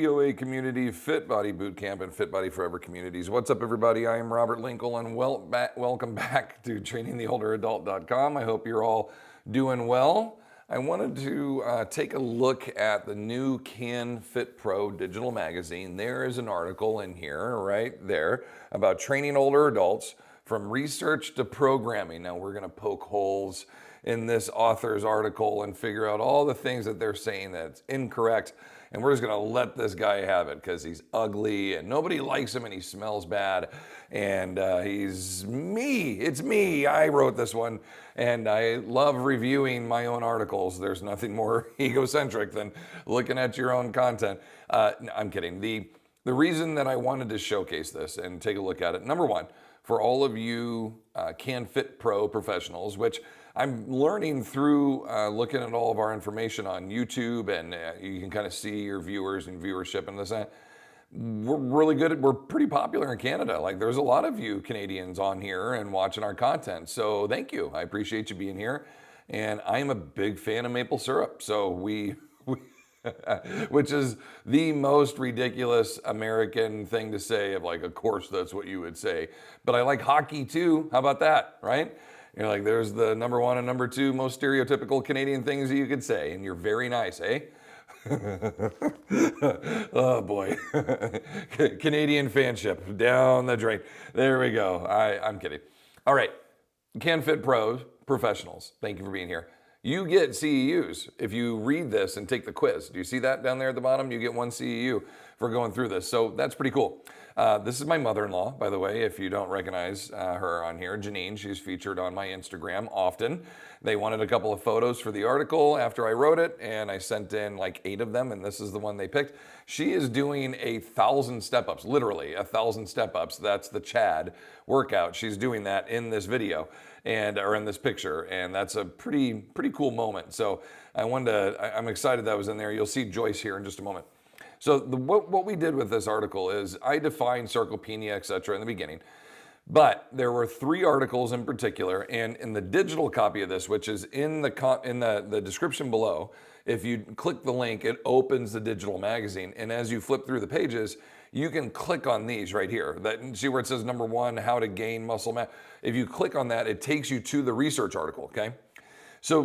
POA Community Fit Body Bootcamp and Fit Body Forever communities. What's up, everybody? I am Robert Linkul, and welcome back to trainingtheolderadult.com. I hope you're all doing well. I wanted to take a look at the new CanFitPro digital magazine. There is an article in here, right there, about training older adults from research to programming. Now, we're going to poke holes in this author's article and figure out all the things that they're saying that's incorrect. And we're just gonna let this guy have it because he's ugly and nobody likes him and he smells bad. And he's me, it's me. I wrote this one and I love reviewing my own articles. There's nothing more egocentric than looking at your own content. I'm kidding. The reason that I wanted to showcase this and take a look at it, number one, for all of you CanFitPro professionals, which I'm learning through looking at all of our information on YouTube, and you can kind of see your viewers and viewership and this and that. We're really good we're pretty popular in Canada. Like, there's a lot of you Canadians on here and watching our content. So thank you. I appreciate you being here. And I am a big fan of maple syrup. So we which is the most ridiculous American thing to say of, like, of course that's what you would say. But I like hockey too. How about that, right? You're like, there's the number one and number two most stereotypical Canadian things that you could say, and you're very nice, eh? Oh boy. Canadian fanship down the drain. There we go. I'm kidding. All right. CanFitPro professionals, thank you for being here. You get CEUs if you read this and take the quiz. Do you see that down there at the bottom? You get one CEU for going through this. So that's pretty cool. This is my mother-in-law, by the way, if you don't recognize her on here, Janine. She's featured on my Instagram often. They wanted a couple of photos for the article after I wrote it, and I sent in like 8 of them, and this is the one they picked. She is doing 1,000 step-ups, literally 1,000 step-ups. That's the Chad workout. She's doing that in this video or in this picture, and that's a pretty cool moment. So I'm excited that was in there. You'll see Joyce here in just a moment. So what we did with this article is I defined sarcopenia, etc. in the beginning, but there were 3 articles in particular, and in the digital copy of this, which is in the description below, if you click the link, it opens the digital magazine, and as you flip through the pages, you can click on these right here. See where it says number 1, how to gain muscle mass. If you click on that, it takes you to the research article. Okay, so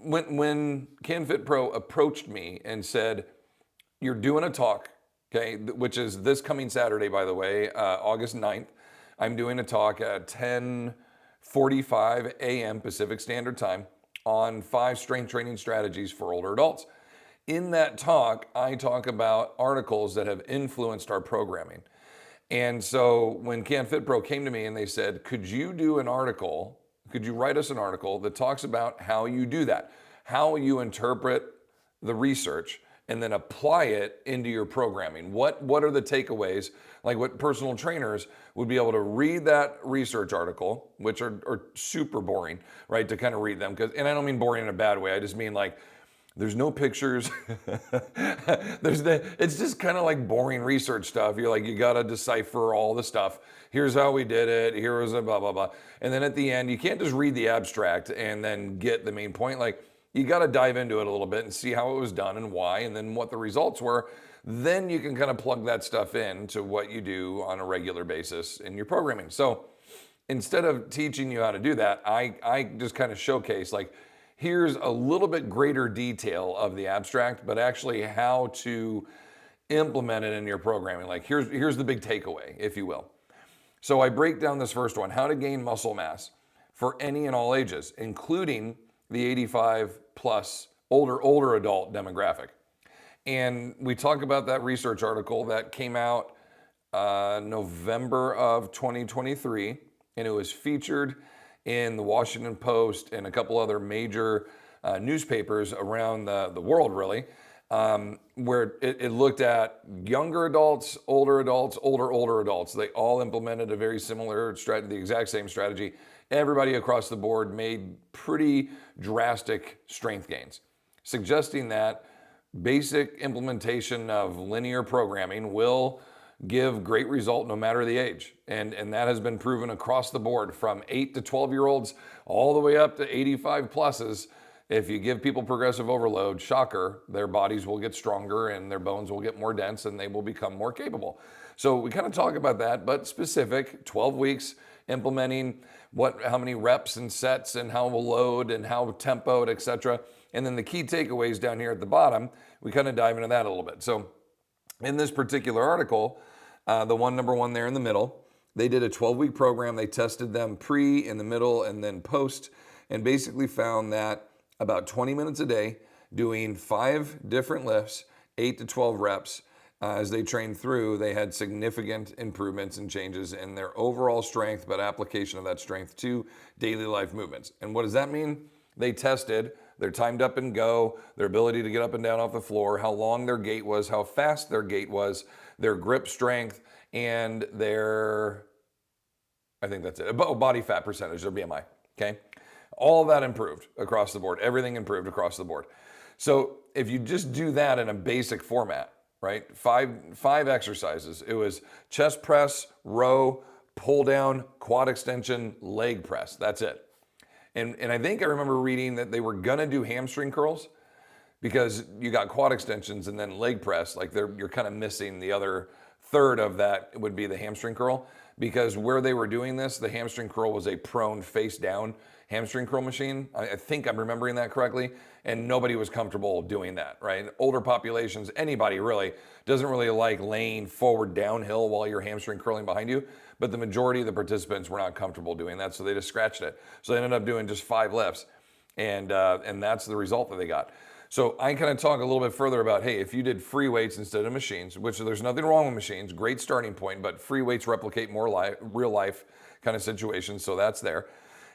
when CanFitPro approached me and said, you're doing a talk, okay, which is this coming Saturday, by the way, August 9th. I'm doing a talk at 10:45 a.m. Pacific Standard Time on 5 strength training strategies for older adults. In that talk, I talk about articles that have influenced our programming. And so when CanFitPro came to me and they said, could you write us an article that talks about how you do that, how you interpret the research, and then apply it into your programming. What are the takeaways? Like, what personal trainers would be able to read that research article, which are super boring, right? To kind of read them, and I don't mean boring in a bad way. I just mean, like, there's no pictures. It's just kind of like boring research stuff. You're like, you got to decipher all the stuff. Here's how we did it. Here's a blah, blah, blah. And then at the end, you can't just read the abstract and then get the main point. Like, you got to dive into it a little bit and see how it was done and why, and then what the results were. Then you can kind of plug that stuff in to what you do on a regular basis in your programming. So instead of teaching you how to do that, I just kind of showcase, like, here's a little bit greater detail of the abstract, but actually how to implement it in your programming. Like, here's the big takeaway, if you will. So I break down this first one, how to gain muscle mass for any and all ages, including the 85 plus older adult demographic. And we talk about that research article that came out November of 2023, and it was featured in the Washington Post and a couple other major newspapers around the world, really, where it looked at younger adults, older adults, older adults. They all implemented a very similar strategy, the exact same strategy. Everybody across the board made pretty drastic strength gains, suggesting that basic implementation of linear programming will give great result no matter the age. And that has been proven across the board, from 8 to 12-year-olds all the way up to 85 pluses. If you give people progressive overload, shocker, their bodies will get stronger and their bones will get more dense and they will become more capable. So we kind of talk about that, but specific, 12 weeks implementing how many reps and sets and how we'll load and how tempoed, etc. And then the key takeaways down here at the bottom, we kind of dive into that a little bit. So in this particular article, the number one there in the middle, they did a 12-week program. They tested them pre, in the middle, and then post, and basically found that about 20 minutes a day, doing 5 different lifts, 8 to 12 reps, as they trained through, they had significant improvements and changes in their overall strength, but application of that strength to daily life movements. And what does that mean? They tested their timed up and go, their ability to get up and down off the floor, how long their gait was, how fast their gait was, their grip strength, and their, I think that's it, body fat percentage, their BMI, okay? All that improved across the board. Everything improved across the board. So if you just do that in a basic format, right? Five exercises. It was chest press, row, pull down, quad extension, leg press. That's it. And I think I remember reading that they were gonna do hamstring curls because you got quad extensions and then leg press. Like you're kind of missing the other third of that would be the hamstring curl, because where they were doing this, the hamstring curl was a prone face down hamstring curl machine. I think I'm remembering that correctly, and nobody was comfortable doing that, right? Older populations, anybody really, doesn't really like laying forward downhill while you're hamstring curling behind you, but the majority of the participants were not comfortable doing that, so they just scratched it. So they ended up doing just 5 lifts, and that's the result that they got. So I kind of talk a little bit further about, hey, if you did free weights instead of machines, which there's nothing wrong with machines, great starting point, but free weights replicate more real life kind of situations, so that's there.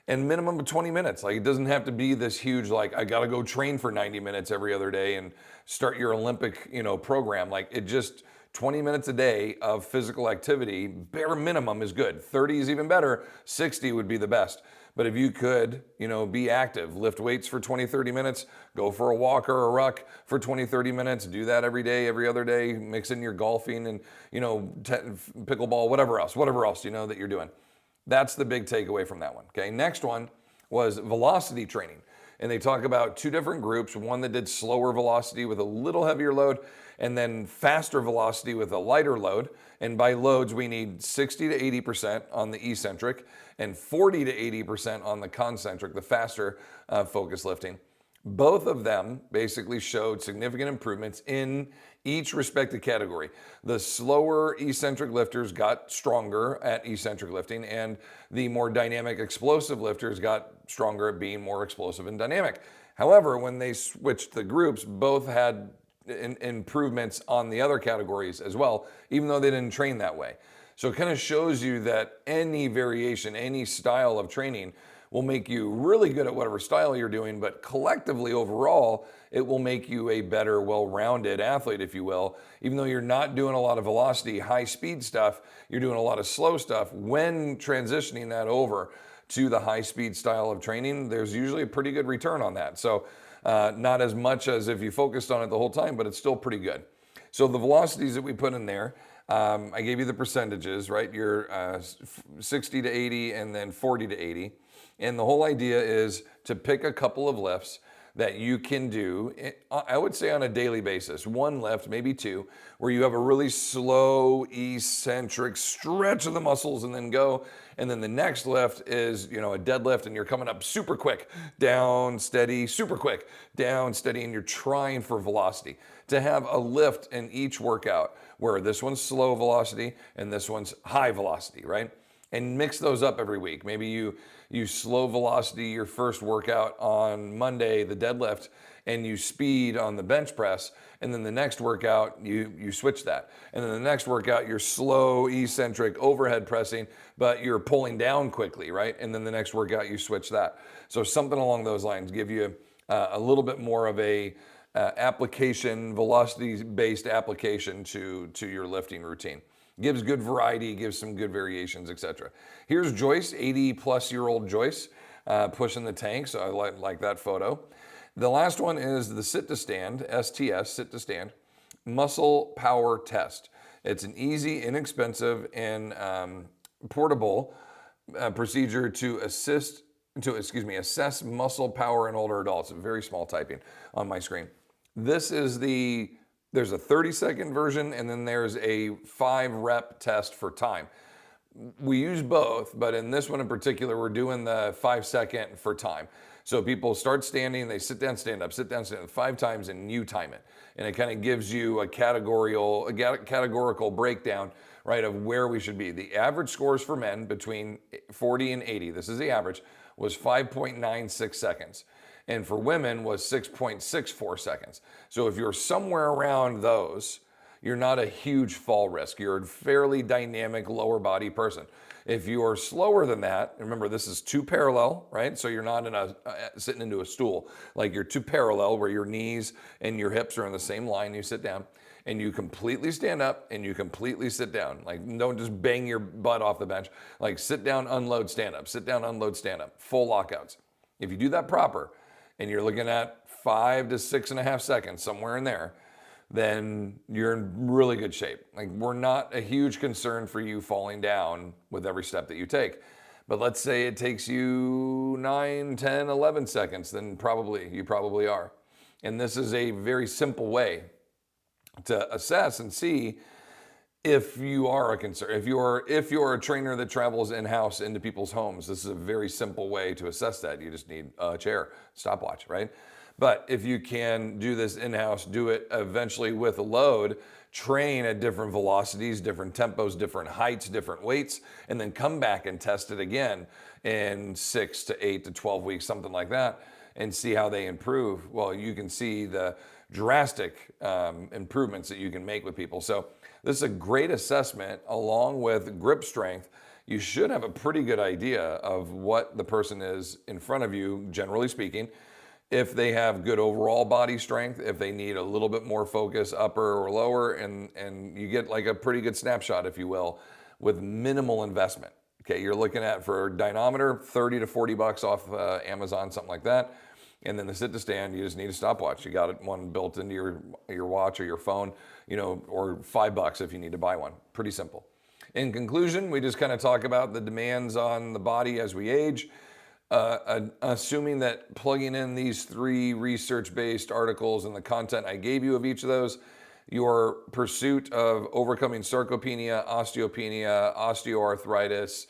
And minimum of 20 minutes. Like, it doesn't have to be this huge, like, I gotta go train for 90 minutes every other day and start your Olympic, program. Like, it just 20 minutes a day of physical activity, bare minimum, is good. 30 is even better. 60 would be the best. But if you could, be active, lift weights for 20, 30 minutes, go for a walk or a ruck for 20, 30 minutes, do that every day, every other day, mix in your golfing and, pickleball, whatever else, that you're doing. That's the big takeaway from that one. Okay, next one was velocity training. And they talk about 2 different groups, one that did slower velocity with a little heavier load, and then faster velocity with a lighter load. And by loads, we need 60 to 80% on the eccentric and 40 to 80% on the concentric, the faster focus lifting. Both of them basically showed significant improvements in each respective category. The slower eccentric lifters got stronger at eccentric lifting, and the more dynamic explosive lifters got stronger at being more explosive and dynamic. However, when they switched the groups, both had improvements on the other categories as well, even though they didn't train that way. So it kind of shows you that any variation, any style of training will make you really good at whatever style you're doing, but collectively overall, it will make you a better, well-rounded athlete, if you will. Even though you're not doing a lot of velocity, high-speed stuff, you're doing a lot of slow stuff. When transitioning that over to the high-speed style of training, there's usually a pretty good return on that. So not as much as if you focused on it the whole time, but it's still pretty good. So the velocities that we put in there, I gave you the percentages, right? You're 60 to 80 and then 40 to 80. And the whole idea is to pick a couple of lifts that you can do, I would say on a daily basis, 1 lift, maybe 2, where you have a really slow, eccentric stretch of the muscles and then go. And then the next lift is, a deadlift, and you're coming up super quick, down, steady, super quick, down, steady, and you're trying for velocity. To have a lift in each workout where this one's slow velocity and this one's high velocity, right? And mix those up every week. Maybe you slow velocity your first workout on Monday, the deadlift, and you speed on the bench press. And then the next workout, you switch that. And then the next workout, you're slow, eccentric, overhead pressing, but you're pulling down quickly, right? And then the next workout, you switch that. So something along those lines, give you a little bit more of a application, velocity-based application to your lifting routine. Gives good variety, gives some good variations, etc. Here's Joyce, 80-plus-year-old Joyce, pushing the tank, so I like that photo. The last one is the sit-to-stand, STS, sit-to-stand, muscle power test. It's an easy, inexpensive, and portable procedure to assist assess muscle power in older adults. Very small typing on my screen. This is there's a 30-second version, and then there's a 5-rep test for time. We use both, but in this one in particular, we're doing the 5-second for time. So people start standing, they sit down, stand up, sit down, stand up 5 times, and you time it. And it kind of gives you a categorical breakdown, right, of where we should be. The average scores for men between 40 and 80, this is the average, was 5.96 seconds. And for women was 6.64 seconds. So if you're somewhere around those, you're not a huge fall risk. You're a fairly dynamic lower body person. If you are slower than that, remember this is 2 parallel, right? So you're not sitting into a stool. Like you're 2 parallel where your knees and your hips are in the same line. You sit down and you completely stand up and you completely sit down. Like don't just bang your butt off the bench. Like sit down, unload, stand up. Sit down, unload, stand up. Full lockouts. If you do that proper and you're looking at 5 to 6.5 seconds, somewhere in there, then you're in really good shape. Like we're not a huge concern for you falling down with every step that you take. But let's say it takes you 9, 10, 11 seconds, then you probably are. And this is a very simple way to assess and see if you are a concern. If you're a trainer that travels in-house into people's homes, this is a very simple way to assess that. You just need a chair, stopwatch, right? But if you can do this in-house, do it eventually with a load, train at different velocities, different tempos, different heights, different weights, and then come back and test it again in 6 to 8 to 12 weeks, something like that, and see how they improve. Well, you can see the drastic improvements that you can make with people. So this is a great assessment along with grip strength. You should have a pretty good idea of what the person is in front of you, generally speaking. If they have good overall body strength, if they need a little bit more focus, upper or lower, and you get like a pretty good snapshot, if you will, with minimal investment. Okay, you're looking at for dynamometer, 30 to 40 bucks off Amazon, something like that. And then the sit to stand, you just need a stopwatch. You got one built into your watch or your phone, or $5 if you need to buy one. Pretty simple. In conclusion, we just kind of talk about the demands on the body as we age. Assuming that plugging in these 3 research-based articles and the content I gave you of each of those, your pursuit of overcoming sarcopenia, osteopenia, osteoarthritis,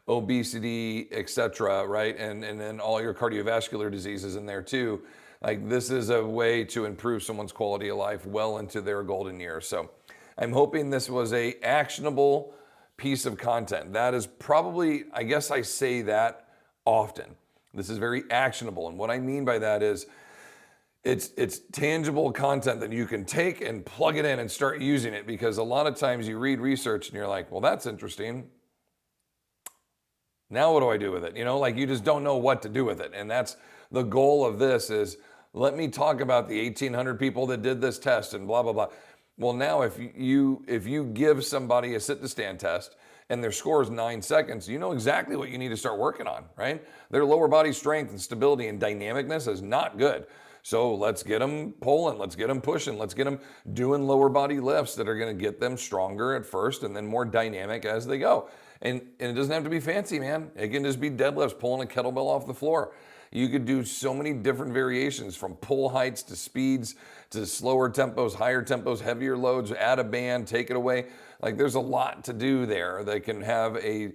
obesity, etc., right? And then all your cardiovascular diseases in there too. Like this is a way to improve someone's quality of life well into their golden years. So I'm hoping this was a actionable piece of content. That is probably, I guess I say that often. This is very actionable. And what I mean by that is it's tangible content that you can take and plug it in and start using it, because a lot of times you read research and you're like, well, that's interesting. Now what do I do with it? Like you just don't know what to do with it. And that's the goal of this is let me talk about the 1,800 people that did this test and blah, blah, blah. Well, now if you give somebody a sit to stand test and their score is 9 seconds, you know exactly what you need to start working on, right? Their lower body strength and stability and dynamicness is not good. So let's get them pulling, let's get them pushing, let's get them doing lower body lifts that are gonna get them stronger at first and then more dynamic as they go. And it doesn't have to be fancy, man. It can just be deadlifts, pulling a kettlebell off the floor. You could do so many different variations, from pull heights to speeds to slower tempos, higher tempos, heavier loads, add a band, take it away. Like there's a lot to do there that can have a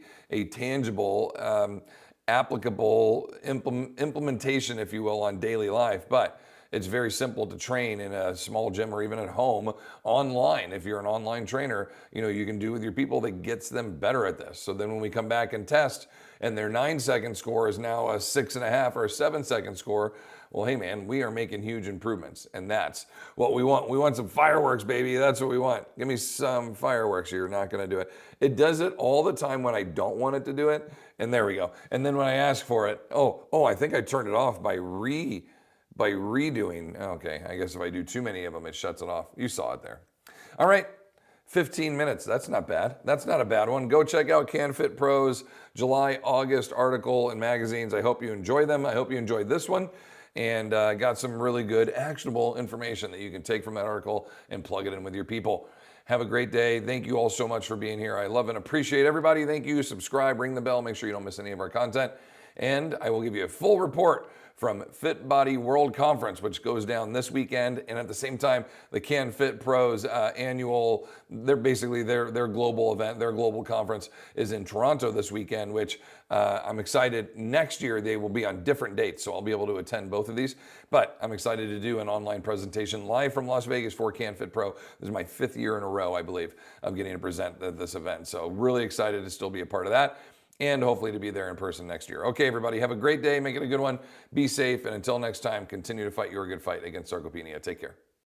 tangible, applicable implementation, if you will, on daily life. But it's very simple to train in a small gym or even at home online. If you're an online trainer, you can do with your people that gets them better at this. So then when we come back and test and their 9-second score is now a 6.5 or a 7-second score, well, hey man, we are making huge improvements, and that's what we want. We want some fireworks, baby. That's what we want. Give me some fireworks. You're not going to do it. It does it all the time when I don't want it to do it, and there we go. And then when I ask for it, I think I turned it off by redoing. Okay, I guess if I do too many of them, it shuts it off. You saw it there. All right, 15 minutes. That's not bad. That's not a bad one. Go check out CanFitPro's July, August article and magazines. I hope you enjoy them. I hope you enjoyed this one. And got some really good actionable information that you can take from that article and plug it in with your people. Have a great day. Thank you all so much for being here. I love and appreciate everybody. Thank you. Subscribe, ring the bell, make sure you don't miss any of our content. And I will give you a full report from Fit Body World Conference, which goes down this weekend, and at the same time, the CanFitPro's annual, they're basically their global event, their global conference is in Toronto this weekend, which I'm excited. Next year, they will be on different dates, so I'll be able to attend both of these. But I'm excited to do an online presentation live from Las Vegas for CanFitPro. This is my 5th year in a row, I believe, of getting to present at this event. So really excited to still be a part of that, and hopefully to be there in person next year. Okay, everybody, have a great day. Make it a good one. Be safe. And until next time, continue to fight your good fight against sarcopenia. Take care.